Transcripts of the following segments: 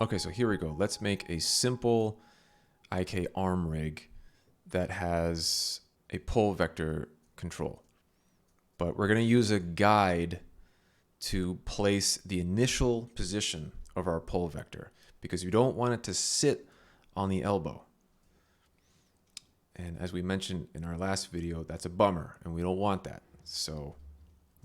Okay, so here we go. Let's make a simple IK arm rig that has a pull vector control. But we're going to use a guide to place the initial position of our pull vector because we don't want it to sit on the elbow. And as we mentioned in our last video, that's a bummer and we don't want that. So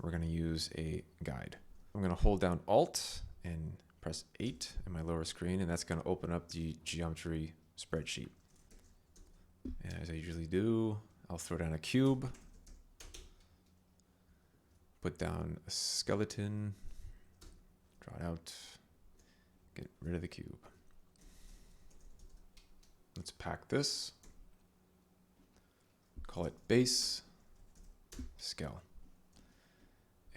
we're going to use a guide. I'm going to hold down Alt and press 8 in my lower screen, and that's going to open up the geometry spreadsheet. And as I usually do, I'll throw down a cube, put down a skeleton, draw it out, get rid of the cube. Let's pack this, call it base, scale.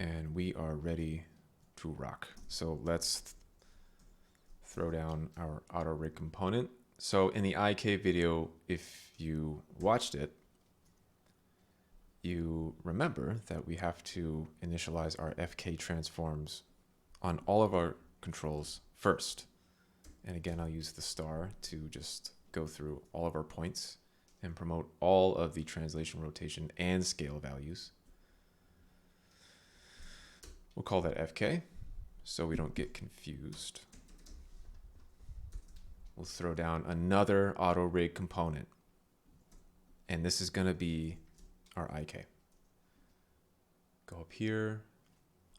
And we are ready to rock. So let's throw down our auto rig component. So in the IK video, if you watched it, you remember that we have to initialize our FK transforms on all of our controls first. And again, I'll use the star to just go through all of our points and promote all of the translation, rotation, and scale values. We'll call that FK so we don't get confused. We'll throw down another auto rig component. And this is going to be our IK. Go up here,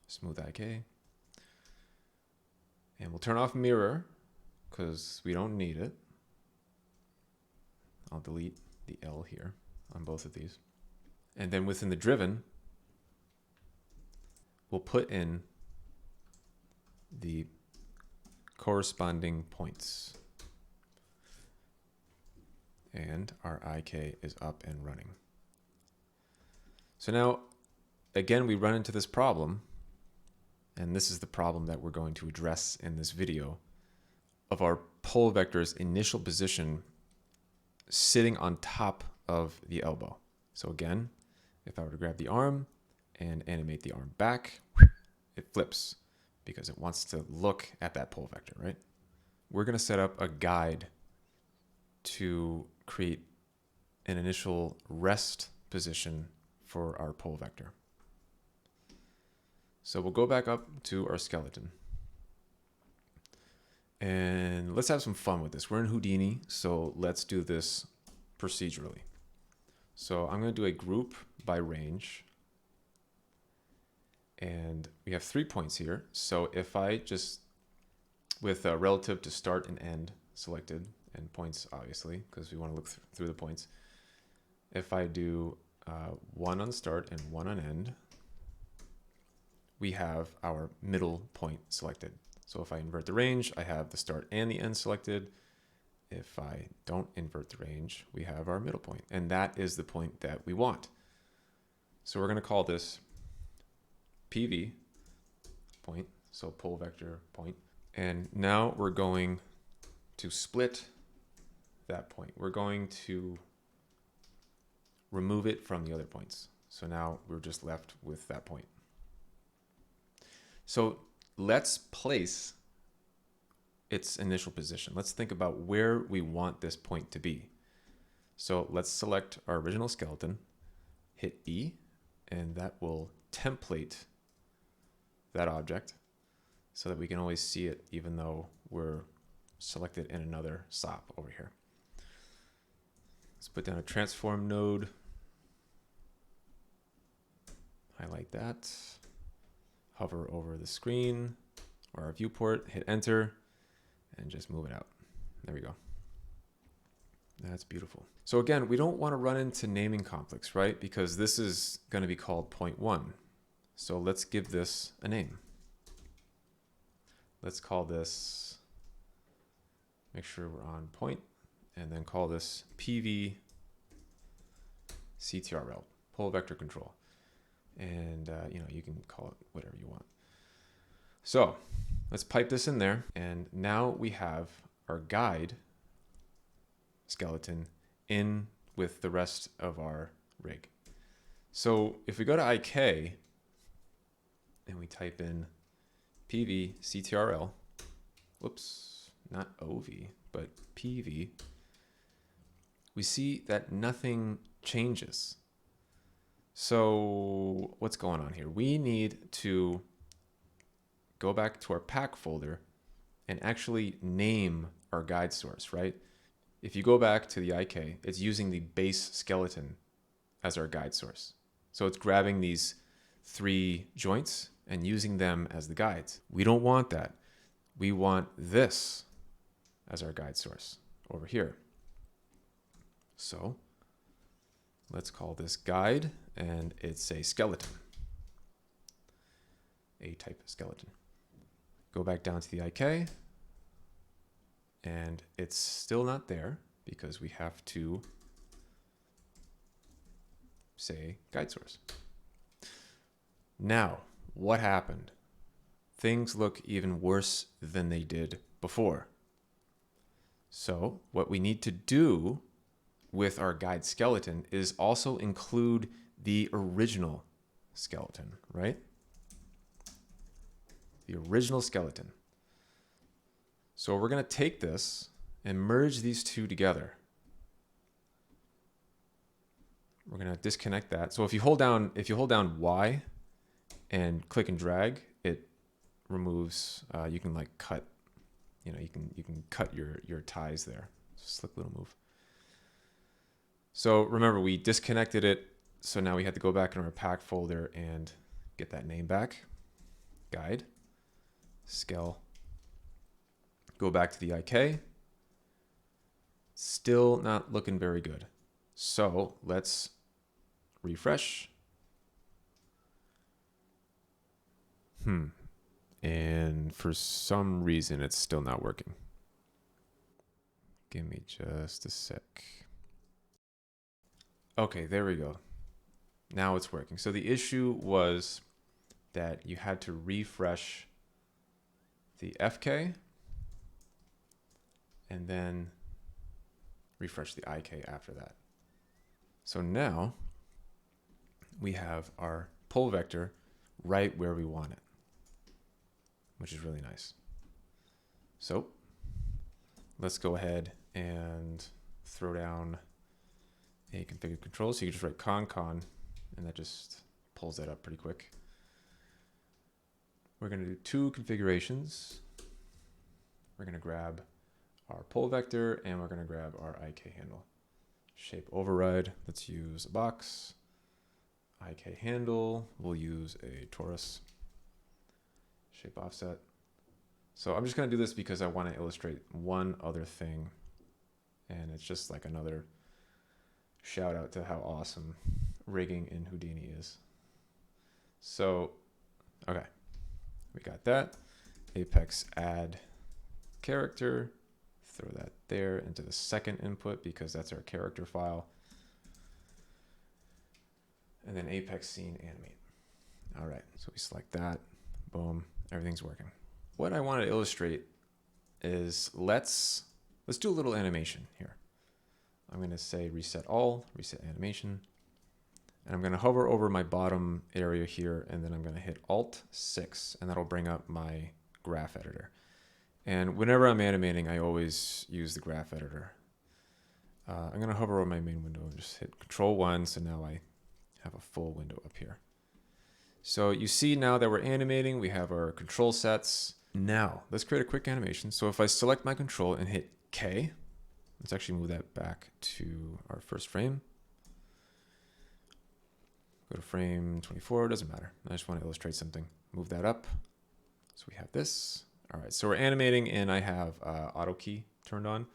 smooth IK. And we'll turn off mirror because we don't need it. I'll delete the L here on both of these. And then within the driven, we'll put in the corresponding points. And our IK is up and running. So now, again, we run into this problem, and this is the problem that we're going to address in this video, of our pull vector's initial position sitting on top of the elbow. So again, if I were to grab the arm and animate the arm back, it flips because it wants to look at that pull vector, right? We're going to set up a guide to create an initial rest position for our pull vector. So we'll go back up to our skeleton. And let's have some fun with this. We're in Houdini, so let's do this procedurally. So I'm going to do a group by range. And we have 3 points here. So if I just, with relative to start and end selected, and points obviously, because we want to look through the points. If I do 1 on start and 1 on end, we have our middle point selected. So if I invert the range, I have the start and the end selected. If I don't invert the range, we have our middle point. And that is the point that we want. So we're going to call this PV point, so pull vector point. And now we're going to split that point. We're going to remove it from the other points. So now we're just left with that point. So let's place its initial position. Let's think about where we want this point to be. So let's select our original skeleton, hit E, and that will template that object so that we can always see it even though we're selected in another SOP over here. Let's put down a transform node, highlight that, hover over the screen or our viewport, hit enter, and just move it out. There we go. That's beautiful. So again, we don't want to run into naming conflicts, right? Because this is going to be called point 1. So let's give this a name. Let's call this, make sure we're on point, and then call this PV CTRL, pull vector control. And you can call it whatever you want. So let's pipe this in there. And now we have our guide skeleton in with the rest of our rig. So if we go to IK and we type in PV CTRL, whoops, not OV, but PV, we see that nothing changes. So what's going on here? We need to go back to our pack folder and actually name our guide source, right? If you go back to the IK, it's using the base skeleton as our guide source. So it's grabbing these 3 joints and using them as the guides. We don't want that. We want this as our guide source over here. So let's call this guide, and it's a skeleton, a type skeleton. Go back down to the IK, and it's still not there because we have to say guide source. Now, what happened? Things look even worse than they did before. So what we need to do with our guide skeleton is also include the original skeleton, right? The original skeleton. So we're going to take this and merge these 2 together. We're going to disconnect that. So if you hold down Y and click and drag, it removes, you can like cut, you can cut your ties there. Slick little move. So remember, we disconnected it. So now we had to go back in our pack folder and get that name back. Guide, Skel. Go back to the IK. Still not looking very good. So let's refresh. And for some reason, it's still not working. Give me just a sec. Okay, there we go. Now it's working. So the issue was that you had to refresh the FK and then refresh the IK after that. So now we have our pull vector right where we want it, which is really nice. So let's go ahead and throw down a configured control. So you can just write con, and that just pulls that up pretty quick. We're going to do 2 configurations. We're going to grab our pull vector, and we're going to grab our IK handle. Shape override, let's use a box. IK handle, we'll use a torus. Shape offset. So I'm just going to do this because I want to illustrate one other thing, and it's just like another shout out to how awesome rigging in Houdini is. So, okay, we got that. Apex add character, throw that there into the second input because that's our character file. And then Apex scene animate. All right, so we select that, boom, everything's working. What I want to illustrate is let's do a little animation here. I'm going to say reset all, reset animation. And I'm going to hover over my bottom area here, and then I'm going to hit Alt-6, and that'll bring up my graph editor. And whenever I'm animating, I always use the graph editor. I'm going to hover over my main window and just hit Control-1, so now I have a full window up here. So you see now that we're animating, we have our control sets. Now, let's create a quick animation. So if I select my control and hit K, let's actually move that back to our first frame. Go to frame 24, doesn't matter. I just want to illustrate something. Move that up. So we have this. All right, so we're animating and I have auto key turned on.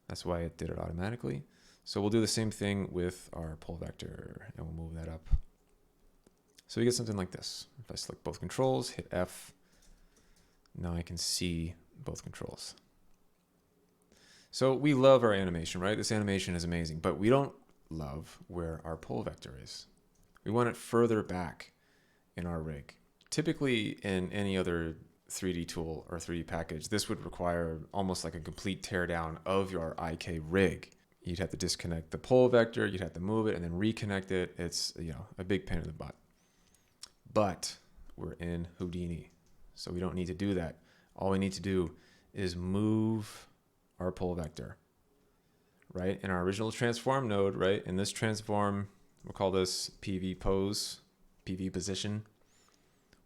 That's why it did it automatically. So we'll do the same thing with our pull vector and we'll move that up. So we get something like this. If I select both controls, hit F, now I can see both controls. So we love our animation, right? This animation is amazing, but we don't love where our pull vector is. We want it further back in our rig. Typically in any other 3D tool or 3D package, this would require almost like a complete teardown of your IK rig. You'd have to disconnect the pull vector, you'd have to move it and then reconnect it. It's, you know, a big pain in the butt. But we're in Houdini, so we don't need to do that. All we need to do is move our pole vector, right? In our original transform node, right? In this transform, we'll call this PV pose, PV position.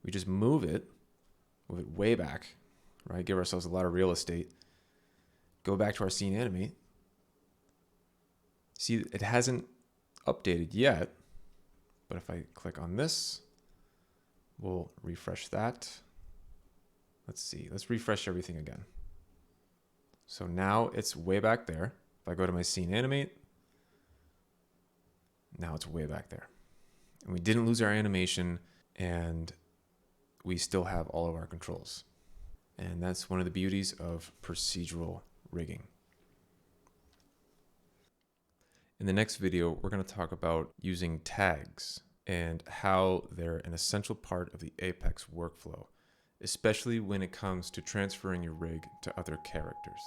We just move it way back, right? Give ourselves a lot of real estate. Go back to our scene animate. See, it hasn't updated yet, but if I click on this, we'll refresh that. Let's see, let's refresh everything again. So now it's way back there. If I go to my scene animate, now it's way back there. And we didn't lose our animation, and we still have all of our controls. And that's one of the beauties of procedural rigging. In the next video, we're going to talk about using tags and how they're an essential part of the Apex workflow, especially when it comes to transferring your rig to other characters.